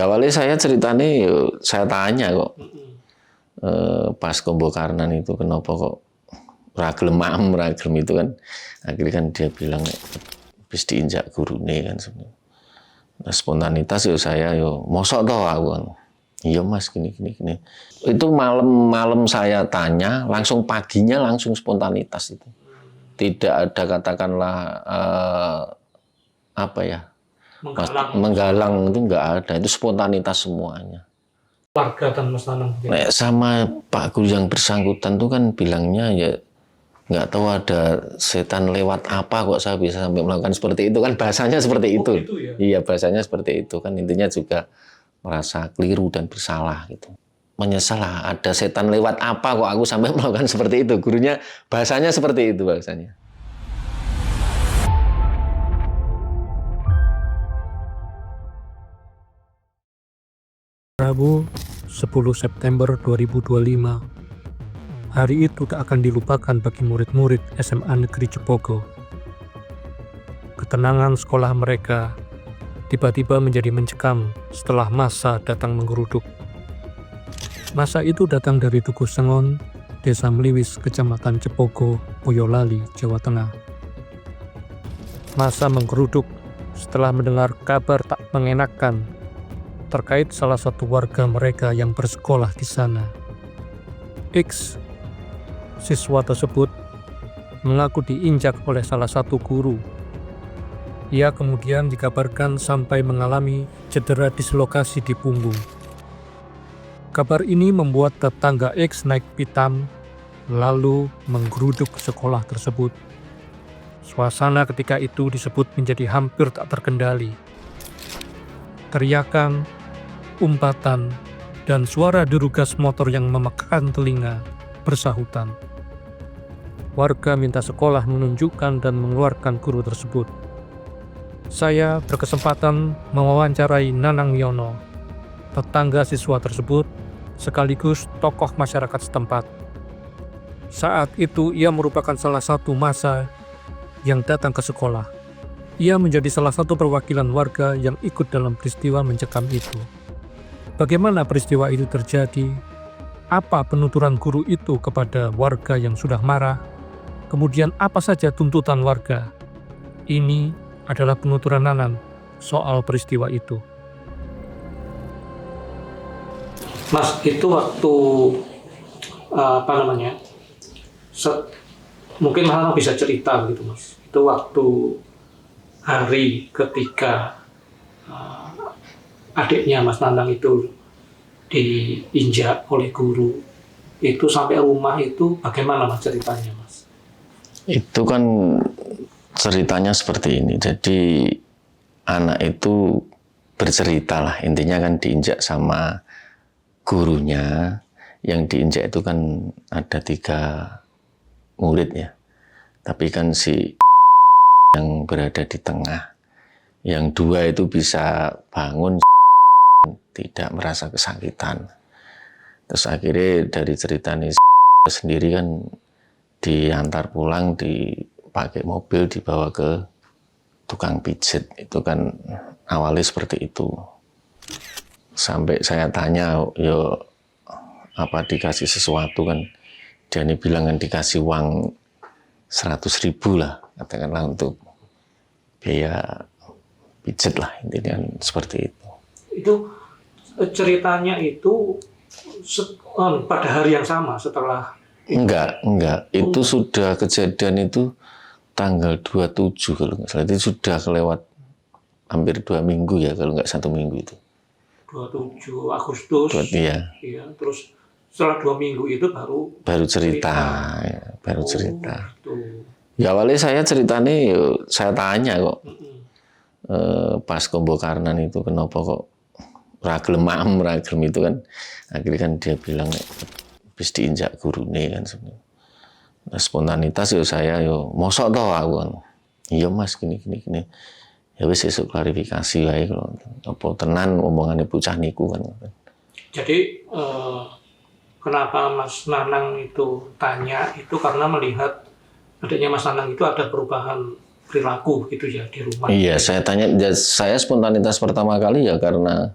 Ya awalnya saya ceritanya, saya tanya kok pas Kombo Karnan itu kenapa kok ragilem itu kan, akhirnya kan dia bilang habis diinjak gurune kan sebenarnya. Nah, spontanitas saya mosok toh aku kan. Iya mas gini. Itu malam saya tanya, langsung paginya langsung spontanitas itu. Tidak ada katakanlah menggalang itu nggak ada, itu spontanitas semuanya. Warga dan Mas Nanang. Sama Pak Guru yang bersangkutan tuh kan bilangnya ya nggak tahu ada setan lewat apa kok saya bisa sampai melakukan seperti itu kan, bahasanya seperti itu. Gitu ya? Iya bahasanya seperti itu kan, intinya juga merasa keliru dan bersalah gitu. Menyesal lah, ada setan lewat apa kok aku sampai melakukan seperti itu. Gurunya bahasanya seperti itu bahasanya. Rabu 10 September 2025. Hari itu tak akan dilupakan bagi murid-murid SMA Negeri Cepogo. Ketenangan sekolah mereka tiba-tiba menjadi mencekam setelah massa datang menggeruduk. Massa itu datang dari Tugu Sengon, Desa Meliwis, Kecamatan Cepogo, Boyolali, Jawa Tengah. Massa menggeruduk setelah mendengar kabar tak mengenakan terkait salah satu warga mereka yang bersekolah di sana. X, siswa tersebut, mengaku diinjak oleh salah satu guru. Ia kemudian dikabarkan sampai mengalami cedera dislokasi di punggung. Kabar ini membuat tetangga X naik pitam, lalu menggeruduk sekolah tersebut. Suasana ketika itu disebut menjadi hampir tak terkendali. Teriakan, umpatan, dan suara deru gas motor yang memekakan telinga bersahutan. Warga minta sekolah menunjukkan dan mengeluarkan guru tersebut. Saya berkesempatan mewawancarai Nanang Yono, tetangga siswa tersebut, sekaligus tokoh masyarakat setempat. Saat itu ia merupakan salah satu massa yang datang ke sekolah. Ia menjadi salah satu perwakilan warga yang ikut dalam peristiwa mencekam itu. Bagaimana peristiwa itu terjadi? Apa penuturan guru itu kepada warga yang sudah marah? Kemudian apa saja tuntutan warga? Ini adalah penuturan Nanang soal peristiwa itu. Mas, itu waktu mungkin Mas Nanang bisa cerita gitu Mas. Itu waktu hari ketika adiknya Mas Nanang itu diinjak oleh guru, itu sampai rumah itu bagaimana Mas ceritanya Mas? Itu kan ceritanya seperti ini. Jadi anak itu bercerita lah, intinya kan diinjak sama gurunya. Yang diinjak itu kan ada 3 murid ya. Tapi kan si yang berada di tengah, yang 2 itu bisa bangun, tidak merasa kesakitan. Terus akhirnya dari cerita ini sendiri kan diantar pulang, dipakai mobil, dibawa ke tukang pijit. Itu kan awalnya seperti itu. Sampai saya tanya, apa dikasih sesuatu kan? Dia ini bilang kan dikasih uang 100.000 lah, katakanlah untuk biaya pijit lah, intinya seperti itu. Itu ceritanya itu pada hari yang sama setelah itu? Enggak. Itu sudah kejadian itu tanggal 27 kalau nggak salah. Itu sudah kelewat hampir 2 minggu ya, kalau nggak 1 minggu itu. 27 Agustus. Iya. Terus setelah 2 minggu itu baru cerita. Ya, baru cerita. Gitu. Ya awalnya saya ceritanya, saya tanya kok. Pas Kombo Karnan itu kenapa kok ragilem itu kan, akhirnya kan dia bilang habis diinjak gurune kan sebenarnya. Nah, spontanitas saya mosok toh aku kan. Iya mas gini. Ya wis esuk klarifikasi wae kalau apa tenan omongane bocah niku kan. Jadi kenapa Mas Nanang itu tanya itu karena melihat adanya Mas Nanang itu ada perubahan perilaku gitu ya di rumah. Iya, saya tanya, saya spontanitas pertama kali ya karena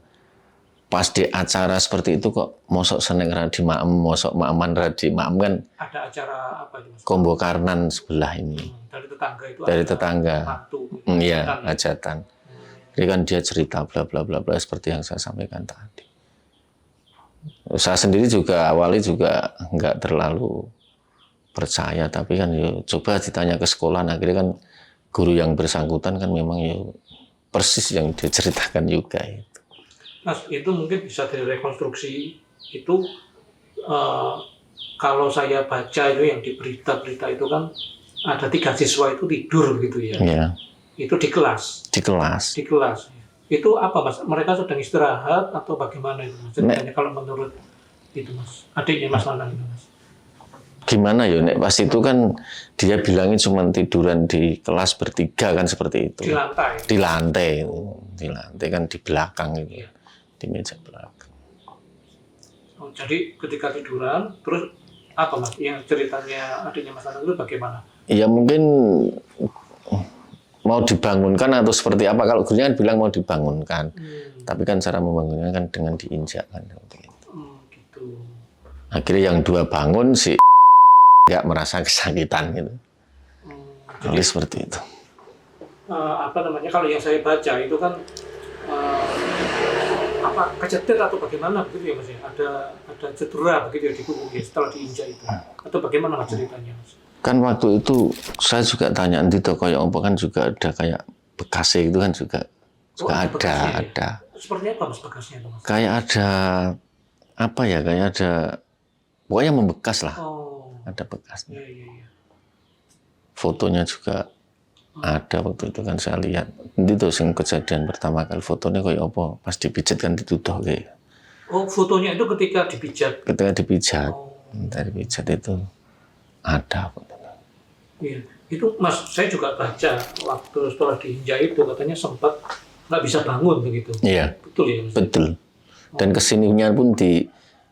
pas di acara seperti itu kok mosok seneng radi maem, mosok maaman radi maem kan Ada acara apa itu Mas? Kombo Karnan sebelah ini. Dari tetangga itu Dari ada tetangga. mantu. Iya, Hajatan. hajatan. Jadi kan dia cerita bla bla bla bla seperti yang saya sampaikan tadi. Saya sendiri juga awalnya juga nggak terlalu percaya, tapi kan ya coba ditanya ke sekolah, akhirnya kan guru yang bersangkutan kan memang ya persis yang dia ceritakan juga itu. Mas, itu mungkin bisa direkonstruksi itu kalau saya baca itu yang di berita-berita itu kan ada 3 siswa itu tidur gitu ya. Iya, Itu di kelas. di kelas. Di kelas. Itu apa Mas? Mereka sedang istirahat atau bagaimana itu Mas? Ceritanya kalau menurut itu Mas. Adiknya Mas Nanang itu Mas. Gimana ya, Nek? Pas itu kan dia bilangnya cuma tiduran di kelas bertiga kan seperti itu. Di lantai. Di lantai, di lantai kan di belakang itu, Iya. di meja belakang. Oh, jadi ketika tiduran, terus apa Mas? Yang ceritanya adiknya Mas Nanang itu bagaimana? Ya mungkin mau dibangunkan atau seperti apa. Kalau gurunya kan bilang mau dibangunkan, tapi kan cara membangunnya kan dengan diinjak kan. Gitu. Akhirnya yang 2 bangun sih nggak merasa kesakitan gitu. Jadi seperti itu. Apa namanya? Kalau yang saya baca itu kan apa kecetit atau bagaimana begitu ya Mas ya? Ada cedera begitu ya di punggungnya setelah diinjak itu. Atau bagaimana Mas ceritanya Mas? Kan waktu itu saya juga tanya nanti tuh kayak apa kan juga ada kayak bekasnya itu kan juga ada bekasnya ya? ada. Seperti apa Mas bekasnya itu Mas? Kayak ada apa ya, kayak ada pokoknya membekas lah. Oh, Ada bekasnya. iya. Fotonya juga ada waktu itu kan saya lihat. Nanti tuh sing kejadian pertama kali fotonya kayak apa pas dipijat kan dituduh kayak. Oh, fotonya itu ketika dipijat. Ketika dipijat, Oh, dari pijat itu ada fotonya. iya. Itu Mas, saya juga baca waktu setelah diinjak itu katanya sempat nggak bisa bangun begitu. Iya, Betul ya Mas? betul. Dan kesininya pun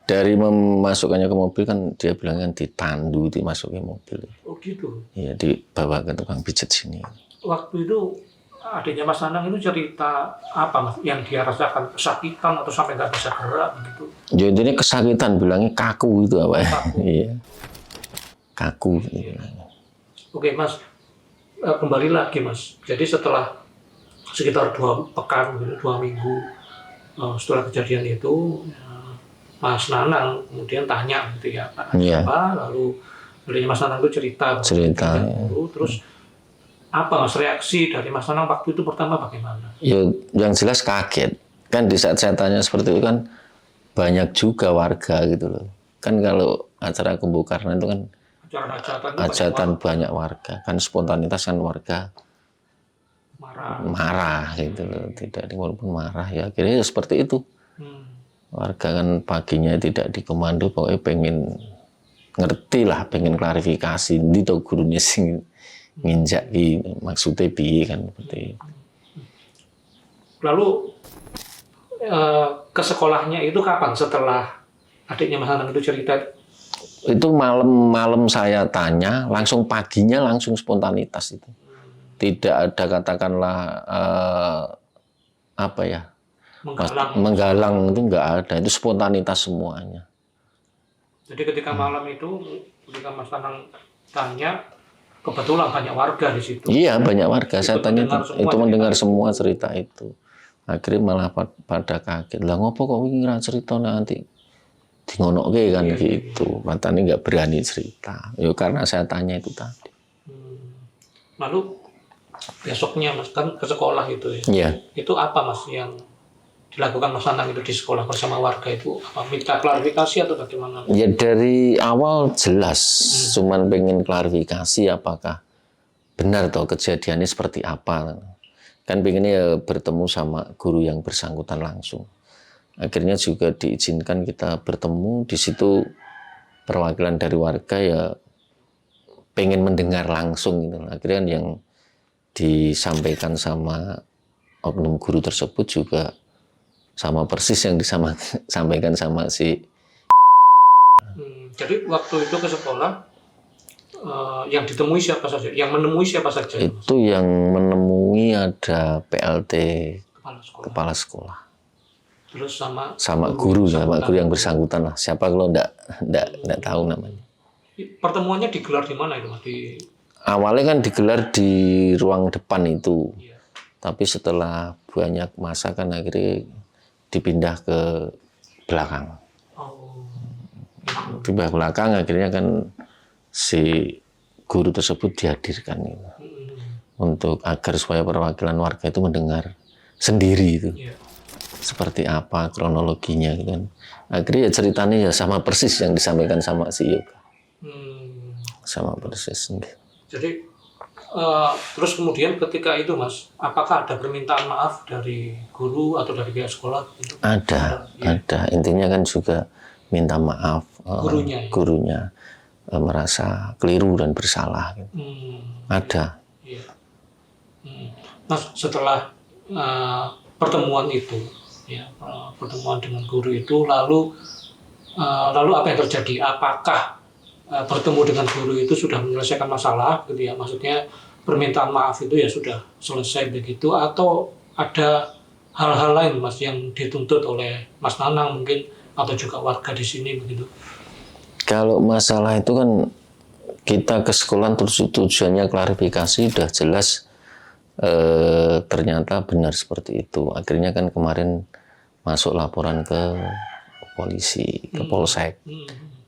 dari memasukkannya ke mobil kan dia bilang kan ditandu dimasukin mobil. Oh gitu. Iya, dibawa ke tukang pijat sini. Waktu itu adiknya Mas Nanang itu cerita apa Mas? Yang dia rasakan kesakitan atau sampai nggak bisa gerak begitu? Ya intinya kesakitan, bilangnya kaku itu apa ya? Kaku. Iya, kaku. Gitu. Oke Mas, kembali lagi Mas. Jadi setelah sekitar 2 pekan, 2 minggu setelah kejadian itu, Mas Nanang kemudian tanya gitu ya, Pak, Iya. apa? Lalu adiknya Mas Nanang itu cerita. Cerita. Terus apa Mas reaksi dari Mas Nanang waktu itu pertama bagaimana? Ya, yang jelas kaget. Kan di saat saya tanya seperti itu kan banyak juga warga gitu loh. Kan kalau acara Kombo Karnan itu kan hajatan banyak warga. Kan spontanitas kan warga marah gitu loh. Tidak walaupun marah ya akhirnya seperti itu. Warga kan paginya tidak dikomando, pokoknya pengen ngerti lah, pengen klarifikasi. Ini tau gurunya sing nginjak maksudnya piye kan seperti itu. Lalu ke sekolahnya itu kapan setelah adiknya Mas Nanang itu cerita? Itu malam saya tanya, langsung paginya langsung spontanitas itu. Tidak ada katakanlah apa ya, menggalang itu nggak ada, itu spontanitas semuanya. Jadi ketika malam itu, ketika Mas Nanang tanya, kebetulan banyak warga di situ. Iya, banyak warga. Saya tanya itu mendengar cerita. semua cerita itu. Akhirnya malah pada kaget. Lah ngopo kok ngira cerita nanti dingonoke kan gitu. Matanya nggak berani cerita. Ya karena saya tanya itu tadi. Lalu besoknya Mas kan ke sekolah itu ya. Iya. Itu apa Mas yang dilakukan Mas Nanang itu di sekolah bersama warga itu? Apa minta klarifikasi atau bagaimana? Ya dari awal jelas, cuman pengen klarifikasi apakah benar toh kejadiannya seperti apa. Kan pengennya ya bertemu sama guru yang bersangkutan langsung. Akhirnya juga diizinkan kita bertemu di situ, perwakilan dari warga ya pengen mendengar langsung gitu. Akhirnya yang disampaikan sama oknum guru tersebut juga sama persis yang disampaikan sama si. Jadi waktu itu ke sekolah yang ditemui siapa saja? Yang menemui siapa saja? Itu yang menemui ada PLT Kepala sekolah. kepala sekolah. Terus sama guru yang bersangkutan lah. Siapa kalau enggak tahu namanya. Pertemuannya digelar di mana itu Mas? Awalnya kan digelar di ruang depan itu. Iya. Tapi setelah banyak masa kan akhirnya dipindah ke belakang. Oh. Pindah belakang akhirnya kan si guru tersebut dihadirkan gitu. Untuk agar supaya perwakilan warga itu mendengar sendiri itu. Iya. Seperti apa kronologinya gitu kan. Akhirnya ya ceritanya ya sama persis yang disampaikan sama si Yoga. Sama persis. Jadi terus kemudian ketika itu Mas, apakah ada permintaan maaf dari guru atau dari pihak sekolah? Ada. Intinya kan juga minta maaf gurunya merasa keliru dan bersalah. Gitu. Ada. Iya. Mas, setelah pertemuan itu, ya, pertemuan dengan guru itu, lalu apa yang terjadi? Apakah bertemu dengan guru itu sudah menyelesaikan masalah, gitu ya? Maksudnya permintaan maaf itu ya sudah selesai begitu, atau ada hal-hal lain Mas yang dituntut oleh Mas Nanang mungkin atau juga warga di sini begitu? Kalau masalah itu kan kita ke sekolah terus tujuannya klarifikasi udah jelas ternyata benar seperti itu. Akhirnya kan kemarin masuk laporan ke polisi, ke Polsek.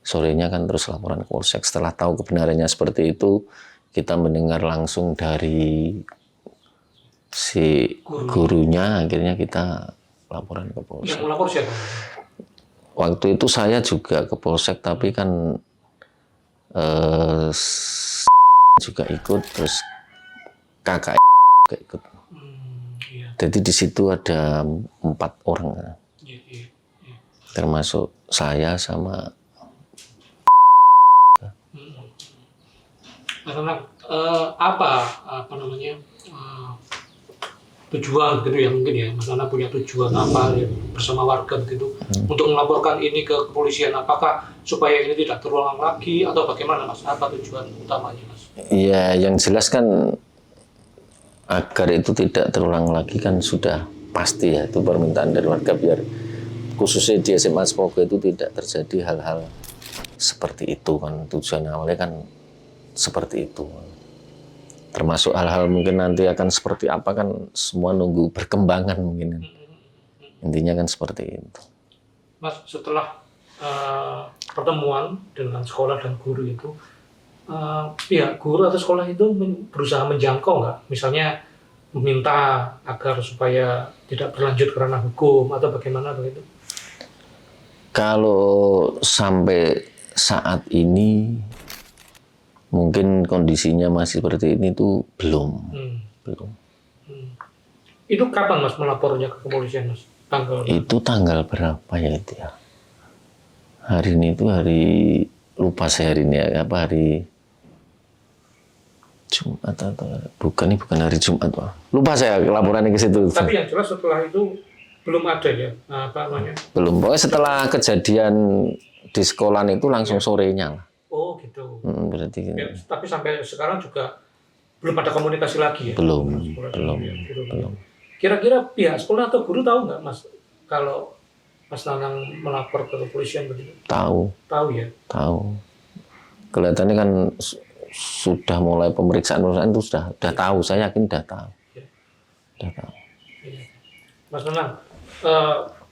Sorenya kan terus laporan ke Polsek. Setelah tahu kebenarannya seperti itu, kita mendengar langsung dari si gurunya, akhirnya kita laporan ke Polsek. Yang melapor siapa? Waktu itu saya juga ke Polsek, tapi kan juga ikut, terus kakak juga ikut. Iya. Jadi di situ ada 4 orang, Iya. termasuk saya sama. Karena apa namanya tujuan gitu ya, mungkin ya Mas Nana punya tujuan apa ya, bersama warga gitu untuk melaporkan ini ke kepolisian, apakah supaya ini tidak terulang lagi atau bagaimana Mas? Apa tujuan utamanya Mas? Iya, yang jelas kan agar itu tidak terulang lagi kan sudah pasti ya, itu permintaan dari warga biar khususnya di SMA Semoga itu tidak terjadi hal-hal seperti itu kan. Tujuan awalnya kan seperti itu. Termasuk hal-hal mungkin nanti akan seperti apa kan semua nunggu perkembangan mungkin. Intinya kan seperti itu. Mas, setelah pertemuan dengan sekolah dan guru itu, pihak guru atau sekolah itu berusaha menjangkau nggak? Misalnya meminta agar supaya tidak berlanjut karena hukum atau bagaimana begitu? Kalau sampai saat ini mungkin kondisinya masih seperti ini tuh belum. Itu kapan Mas melapornya ke kepolisian Mas? Itu tanggal berapa ya itu ya? Hari ini itu lupa saya hari ini ya, apa hari Jumat atau bukan hari Jumat Pak. Lupa saya laporannya ke situ. Tapi yang jelas setelah itu belum ada ya, apa namanya? Belum, pokoknya setelah kejadian di sekolah itu langsung sorenya lah. Oh gitu. Berarti. Ya, tapi sampai sekarang juga belum ada komunikasi lagi ya? Belum. Kira-kira pihak sekolah atau guru tahu nggak Mas kalau Mas Nanang melapor ke kepolisian begitu? Tahu. Tahu ya? Tahu. Kelihatannya kan sudah mulai pemeriksaan itu sudah tahu, saya yakin sudah tahu. Sudah tahu. Mas Nanang,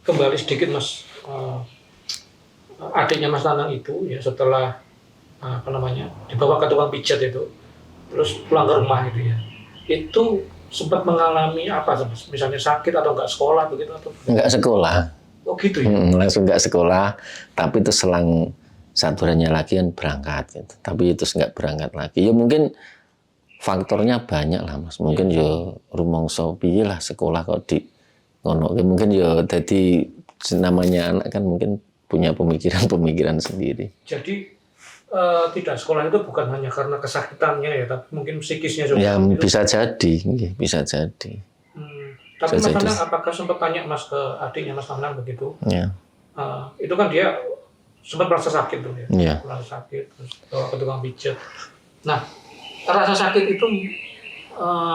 kembali sedikit Mas, adiknya Mas Nanang itu ya setelah dibawa ke tukang pijat itu, terus pulang ke rumah itu ya, itu sempat mengalami apa Mas? Misalnya sakit atau nggak sekolah begitu atau? Nggak sekolah. Oh gitu ya? Langsung nggak sekolah, tapi itu selang 1 harinya lagi kan berangkat gitu. Tapi itu nggak berangkat lagi. Ya mungkin faktornya banyak lah Mas. Mungkin ya rumangsa piye lah sekolah kok di ngono. Mungkin ya jadi namanya anak kan mungkin punya pemikiran sendiri. Jadi tidak sekolah itu bukan hanya karena kesakitannya ya, tapi mungkin psikisnya juga. Ya gitu. bisa jadi, bisa jadi. Tapi Mas Nanang apakah sempat tanya Mas ke adiknya Mas Nanang begitu? Ya. Itu kan dia sempat merasa sakit tuh ya, merasa sakit terus bawa ke tukang pijat. Nah, rasa sakit itu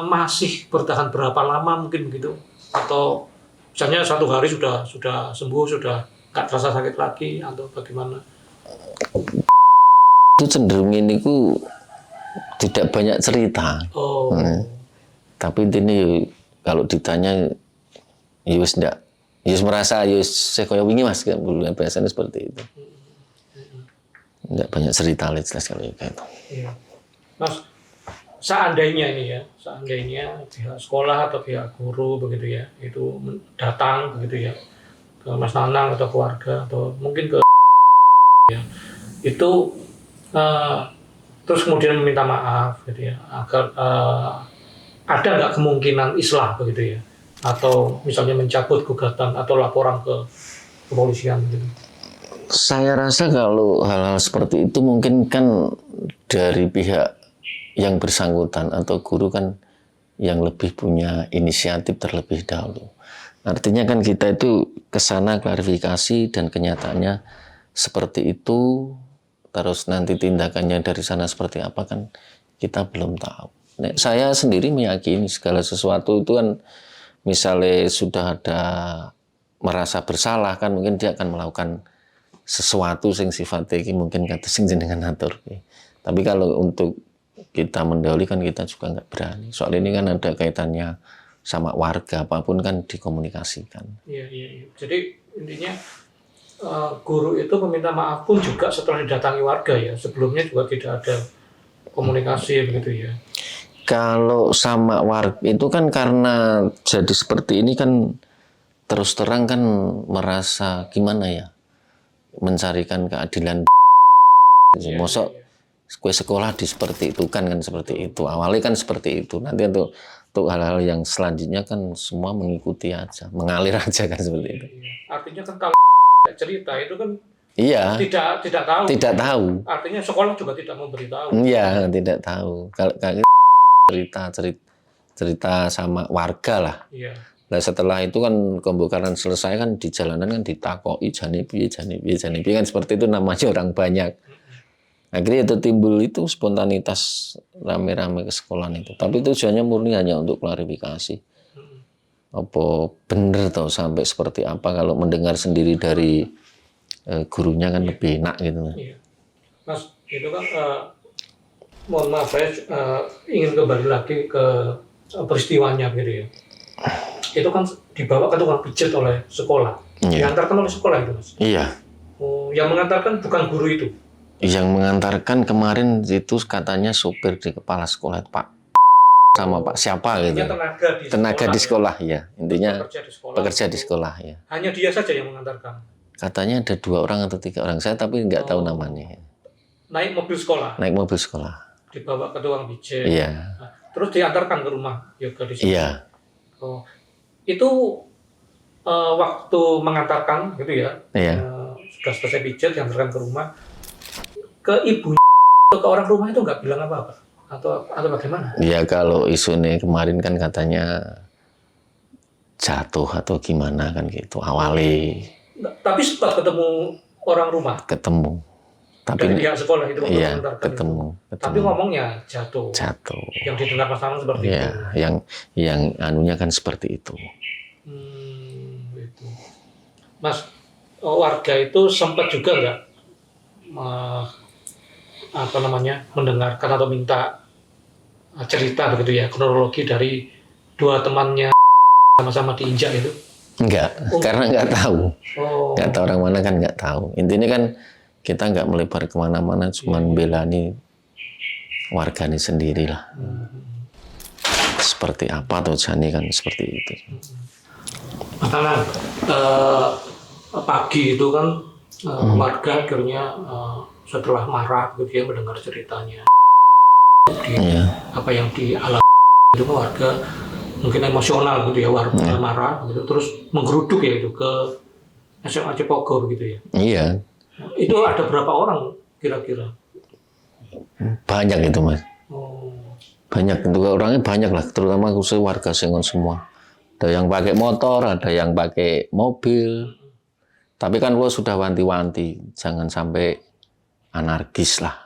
masih bertahan berapa lama mungkin begitu? Atau Misalnya 1 hari sudah sembuh, sudah nggak terasa sakit lagi atau bagaimana? Itu cenderung ini ku tidak banyak cerita. Oh. Tapi ini kalau ditanya, yus ndak, yus merasa yus saya kaya wingi mas, biasanya seperti itu. Nggak banyak cerita jelas kalau kayak itu. Iya. Mas, seandainya pihak sekolah atau pihak guru begitu ya, itu datang begitu ya ke Mas Nanang atau keluarga atau mungkin ke ya, itu terus kemudian meminta maaf gitu ya, agar ada nggak kemungkinan islah begitu ya, atau misalnya mencabut gugatan atau laporan ke kepolisian gitu. Saya rasa kalau hal-hal seperti itu mungkin kan dari pihak yang bersangkutan atau guru kan yang lebih punya inisiatif terlebih dahulu. Artinya kan kita itu kesana klarifikasi dan kenyataannya seperti itu, terus nanti tindakannya dari sana seperti apa kan kita belum tahu. Nah, saya sendiri meyakini segala sesuatu itu kan misalnya sudah ada merasa bersalah kan mungkin dia akan melakukan sesuatu yang sifatnya mungkin kata sing jenengan atur. Tapi kalau untuk kita mendahului kan kita juga nggak berani. Soal ini kan ada kaitannya sama warga, apapun kan dikomunikasikan. Iya. Jadi intinya guru itu meminta maaf pun juga setelah didatangi warga ya. Sebelumnya juga tidak ada komunikasi begitu ya. Kalau sama warga itu kan karena jadi seperti ini kan terus terang kan merasa gimana ya, mencarikan keadilan. Mosok kue sekolah di seperti itu kan seperti itu. Awalnya kan seperti itu. Nanti untuk hal-hal yang selanjutnya kan semua mengikuti aja, mengalir aja kan seperti itu. Artinya kan kalau cerita itu kan iya, tidak tahu. Tidak tahu. Artinya sekolah juga tidak memberitahu. Iya, tidak tahu. Kalau cerita sama warga lah. Iya. Nah setelah itu kan pembongkaran selesai kan di jalanan kan ditakoi jane piye kan seperti itu namanya orang banyak. Akhirnya itu timbul itu spontanitas rame-rame ke sekolah itu. Tapi tujuannya murni hanya untuk klarifikasi. Apa bener tau sampai seperti apa kalau mendengar sendiri dari gurunya kan lebih enak gitu. Iya. Mas, itu kan mohon maaf saya ingin kembali lagi ke peristiwanya gitu ya. Itu kan dibawa ke tukang pijat oleh sekolah. Iya. Diantarkan oleh sekolah itu, Mas. Iya. Oh, yang mengantarkan bukan guru itu. Yang mengantarkan kemarin itu katanya supir di kepala sekolah Pak sama Pak siapa gitu. Tenaga di sekolah ya. Intinya pekerja di sekolah ya. Hanya dia saja yang mengantarkan. Katanya ada 2 orang atau 3 orang. Saya tapi nggak tahu namanya. Naik mobil sekolah. Dibawa ke tukang pijat. Iya. Nah, terus diantarkan ke rumah yoga di sini. Iya. Oh, itu waktu mengantarkan gitu ya. Iya. Sudah selesai pijat diantarkan ke rumah. Ke ibu ke orang rumah itu nggak bilang apa-apa atau bagaimana? Ya kalau isunya kemarin kan katanya jatuh atau gimana kan gitu awali. Tapi sempat ketemu orang rumah. Ketemu. Tapi dari pihak sekolah itu iya, ketemu. Tapi ngomongnya jatuh. Yang didengar Mas Nanang seperti itu. Yang anunya kan seperti itu. Gitu. Mas, warga itu sempat juga nggak mendengarkan atau minta cerita begitu ya, kronologi dari 2 temannya sama-sama diinjak itu? Enggak, karena nggak tahu. Nggak tahu orang mana kan nggak tahu. Intinya kan kita nggak melebar kemana-mana, cuman belani warganya sendiri lah. Seperti apa atau jani kan seperti itu. Mas Nanang, pagi itu kan warga akhirnya setelah marah gitu ya mendengar ceritanya apa yang dialami itu kan warga mungkin emosional gitu ya, warga marah gitu terus menggeruduk ya itu ke SMA Cipogo gitu ya. Iya. Itu ada berapa orang kira-kira? Banyak itu Mas. Banyak itu orangnya banyak lah, terutama khusus warga Sengon semua. Ada yang pakai motor, ada yang pakai mobil. Tapi kan lo sudah wanti-wanti jangan sampai anarkis lah.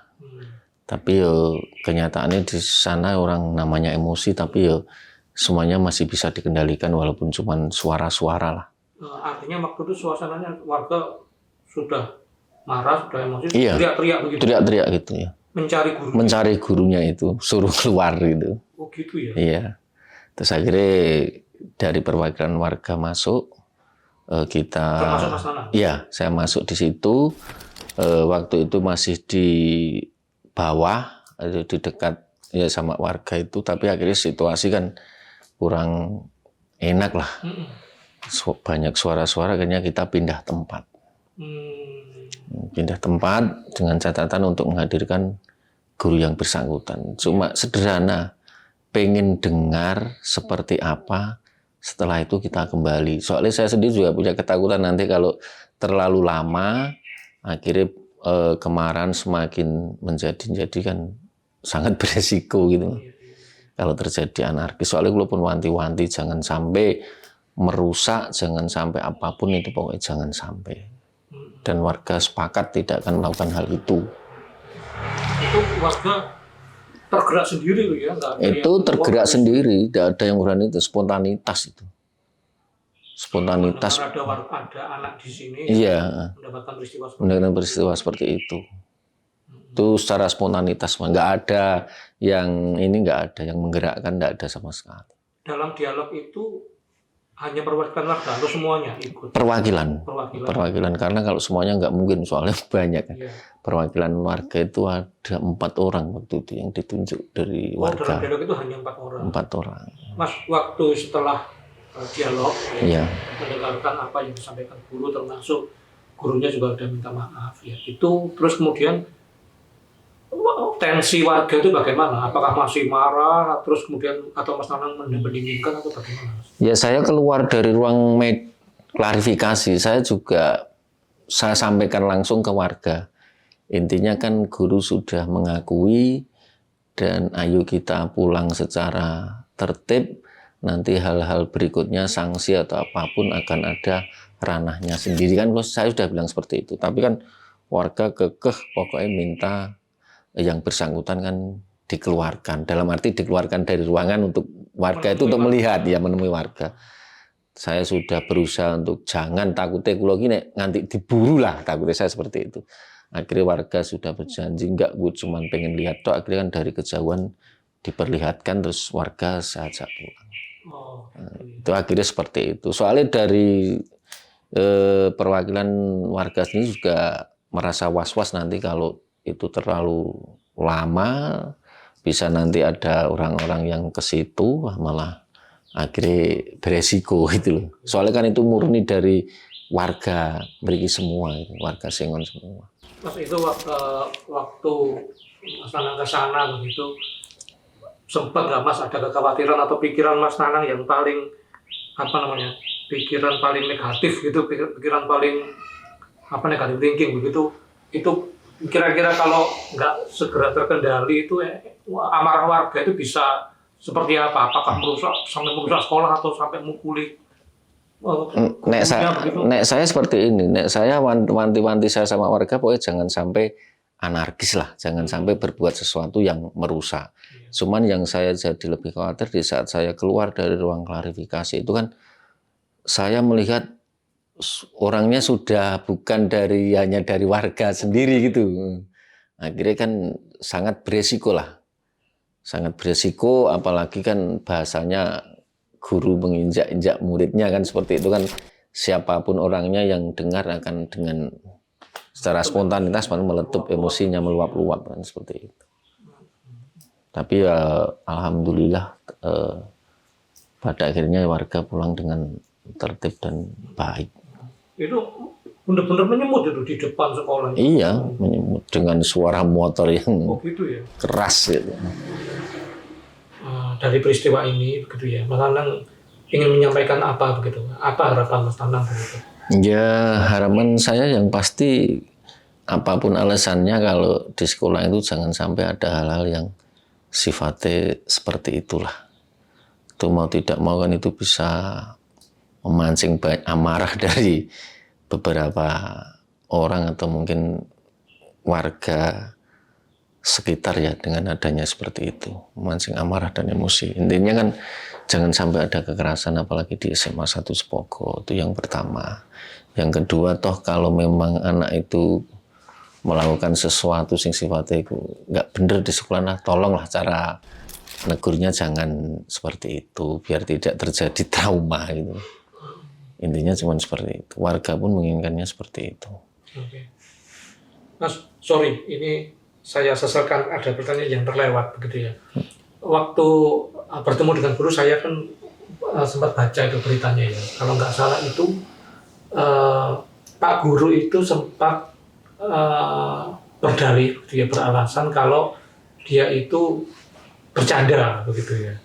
Tapi yo kenyataannya di sana orang namanya emosi, tapi yo semuanya masih bisa dikendalikan walaupun cuma suara-suara lah. Artinya waktu itu suasananya warga sudah marah, sudah emosi, Iya, teriak-teriak begitu. Teriak-teriak gitu ya. Mencari guru. Mencari gurunya itu, suruh keluar gitu. Oh gitu ya. Iya. Terus akhirnya dari perwakilan warga masuk, kita. Termasuk Mas Nanang? Iya, saya masuk di situ. Waktu itu masih di bawah, di dekat ya sama warga itu, tapi akhirnya situasi kan kurang enak lah. Banyak suara-suara, akhirnya kita pindah tempat. Pindah tempat dengan catatan untuk menghadirkan guru yang bersangkutan. Cuma sederhana, pengen dengar seperti apa, setelah itu kita kembali. Soalnya saya sendiri juga punya ketakutan nanti kalau terlalu lama, akhirnya kemarahan semakin menjadi kan sangat beresiko gitu. Kalau terjadi anarkis, soalnya walaupun wanti-wanti jangan sampai merusak, jangan sampai apapun itu, pokoknya jangan sampai. Dan warga sepakat tidak akan melakukan hal itu. Itu warga tergerak sendiri loh ya? Itu tergerak sendiri, tidak ada yang berani, itu spontanitas itu. Spontanitas. Ada anak di sini iya, mendapatkan peristiwa seperti itu. Itu secara spontanitas, nggak ada yang menggerakkan, nggak ada sama sekali. Dalam dialog itu hanya perwakilan warga atau semuanya ikut? Perwakilan, karena kalau semuanya nggak mungkin, soalnya banyak kan. Iya. Perwakilan warga itu ada 4 orang waktu itu yang ditunjuk dari warga. Dalam dialog itu hanya 4 orang? 4 orang. Mas, waktu setelah dialog, iya, mendengarkan apa yang disampaikan guru, termasuk gurunya juga udah minta maaf ya. Itu terus kemudian tensi warga itu bagaimana? Apakah masih marah, terus kemudian atau Mas Nanang mendinginkan atau bagaimana? Ya, saya keluar dari ruang klarifikasi, saya sampaikan langsung ke warga. Intinya kan guru sudah mengakui dan ayo kita pulang secara tertib. Nanti hal-hal berikutnya, sanksi atau apapun akan ada ranahnya sendiri kan. Saya sudah bilang seperti itu. Tapi kan warga kekeh pokoknya minta yang bersangkutan kan dikeluarkan. Dalam arti dikeluarkan dari ruangan untuk warga itu untuk melihat, ya, menemui warga. Saya sudah berusaha untuk jangan, takutnya kalau gini nanti diburu lah, takutnya saya seperti itu. Akhirnya warga sudah berjanji, enggak, gue cuma pengen lihat toh. Akhirnya kan dari kejauhan diperlihatkan, terus warga saya ajak pulang. Itu akhirnya seperti itu. Soalnya dari perwakilan warga sini juga merasa was-was nanti kalau itu terlalu lama, bisa nanti ada orang-orang yang ke situ malah akhirnya beresiko gitu loh. Soalnya kan itu murni dari warga Mriki semua, warga Sengon semua. Mas, itu waktu Mas Nanang ke sana begitu, sempat nggak Mas ada kekhawatiran atau pikiran Mas Nanang yang paling pikiran paling negatif gitu, pikiran paling negatif thinking begitu, itu kira-kira kalau nggak segera terkendali itu amarah warga itu bisa seperti apa? Apakah sampai merusak sekolah atau sampai mukuli? Nek saya seperti ini, nek saya wanti-wanti saya sama warga, pokoknya jangan sampai anarkis lah, jangan sampai berbuat sesuatu yang merusak. Cuman yang saya jadi lebih khawatir di saat saya keluar dari ruang klarifikasi itu kan, saya melihat orangnya sudah bukan hanya dari warga sendiri gitu. Akhirnya kan sangat beresiko lah. Sangat beresiko, apalagi kan bahasanya guru menginjak-injak muridnya kan, seperti itu kan. Siapapun orangnya yang dengar akan dengan secara spontanitas meletup emosinya, meluap-luap kan, seperti itu. Tapi ya alhamdulillah pada akhirnya warga pulang dengan tertib dan baik. Itu benar-benar menyemut itu di depan sekolah. Iya, menyemut dengan suara motor yang gitu ya? Keras gitu. Dari peristiwa ini begitu ya, Mas Nanang ingin menyampaikan apa begitu? Apa harapan Mas Nanang begitu? Ya, harapan saya yang pasti apapun alasannya, kalau di sekolah itu jangan sampai ada hal-hal yang sifatnya seperti itulah. Itu mau tidak mau kan itu bisa memancing amarah dari beberapa orang atau mungkin warga sekitar ya dengan adanya seperti itu, memancing amarah dan emosi. Intinya kan jangan sampai ada kekerasan apalagi di SMA 1 Sepogo, itu yang pertama. Yang kedua, toh kalau memang anak itu melakukan sesuatu sing sifatnya itu nggak bener di sekolah, nah tolonglah cara negurnya jangan seperti itu biar tidak terjadi trauma gitu. Intinya cuma seperti itu. Warga pun menginginkannya seperti itu. Oke. Mas, sorry, ini saya seselkan ada pertanyaan yang terlewat begitu ya. Waktu bertemu dengan guru saya kan sempat baca itu beritanya ya. Kalau nggak salah itu Pak Guru itu sempat berdalih, dia beralasan kalau dia itu bercanda begitu ya.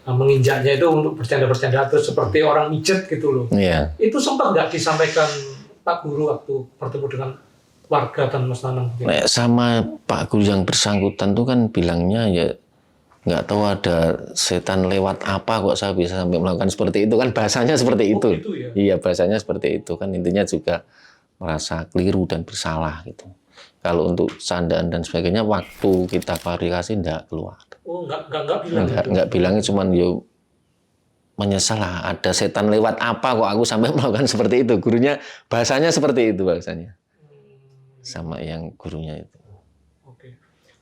Menginjaknya itu untuk bercanda-bercanda atau seperti orang mijet gitu loh. Iya. Itu sempat nggak disampaikan Pak Guru waktu bertemu dengan warga dan Mas Nanang? Nah, sama Pak Guru yang bersangkutan tuh kan bilangnya ya nggak tahu ada setan lewat apa kok saya bisa sampai melakukan seperti itu, kan bahasanya seperti itu. Gitu ya? Iya, bahasanya seperti itu kan, intinya juga merasa keliru dan bersalah gitu. Kalau untuk candaan dan sebagainya waktu kita klarifikasi nggak keluar. Oh, nggak bilang. Nggak bilangnya cuman yo menyesal lah ada setan lewat apa kok aku sampai melakukan seperti itu. Gurunya bahasanya seperti itu bahasanya. Sama yang gurunya itu. Oke.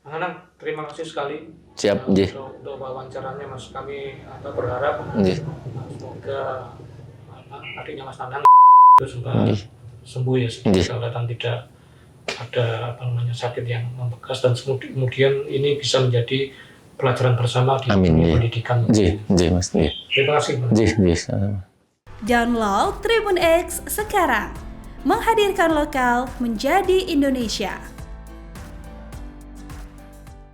Mas Nanang, terima kasih sekali. Siap, nggih. Untuk wawancaranya Mas, kami berharap Nggih. semoga adiknya Mas Nanang itu sembuh ya, kelihatan tidak ada sakit yang membekas dan kemudian ini bisa menjadi pelajaran bersama di dunia pendidikan. Mas. Terima kasih. Download Tribun X sekarang, menghadirkan lokal menjadi Indonesia.